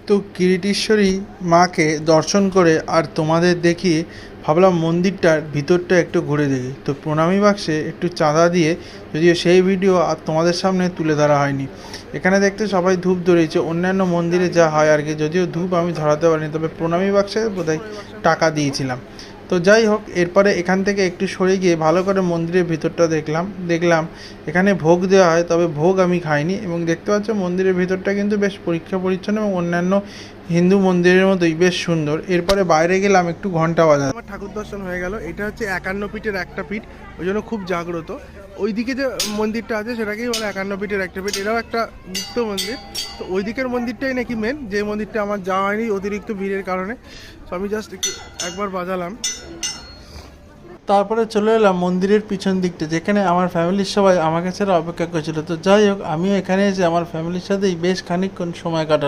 তো কিরিটেশ্বরী মাকে দর্শন করে আর তোমাদের দেখিয়ে ভাবলাম মন্দিরটার ভিতরটা একটু ঘুরে দেখি। তো প্রণামী বাক্সে একটু চাঁদা দিয়ে, যদিও সেই ভিডিও আর তোমাদের সামনে তুলে ধরা হয়নি। এখানে দেখতে সবাই ধূপ ধরিয়েছে, অন্যান্য মন্দিরে যা হয় আর কি, যদিও ধূপ আমি ধরাতে পারিনি, তবে প্রণামী বাক্সে বোধহয় টাকা দিয়েছিলাম। তো যাই হোক, এরপরে এখান থেকে একটু সরে গিয়ে ভালো করে মন্দিরের ভিতরটা দেখলাম এখানে ভোগ দেওয়া হয়, তবে ভোগ আমি খাইনি। এবং দেখতে পাচ্ছ মন্দিরের ভিতরটা কিন্তু বেশ পরিষ্কার পরিচ্ছন্ন এবং অন্যান্য হিন্দু মন্দিরের মতোই বেশ সুন্দর। এরপরে বাইরে গেলাম একটু ঘন্টা বাজাতে। আমার ঠাকুর দর্শন হয়ে গেল। এটা হচ্ছে 51 পীঠের একটা পীঠ, ওই জন্য খুব জাগ্রত। ওইদিকে যে মন্দিরটা আছে সেটাকেই বলে 51 পীঠের একটা পীঠ, এটাও একটা গুপ্ত মন্দির। তো ওই দিকের মন্দিরটাই নাকি মেন, যে মন্দিরটা আমার যাওয়া হয়নি অতিরিক্ত ভিড়ের কারণে। তো আমি জাস্ট একবার বাজালাম, তারপরে চলে এলাম মন্দিরের পিছন দিকটা, যেখানে আমার ফ্যামিলির সবাই আমাকে ছাড়া অপেক্ষা করছিল। তো যাই হোক, আমিও এখানে এসে আমার ফ্যামিলির সাথেই বেশ খানিকক্ষণ সময় কাটালাম।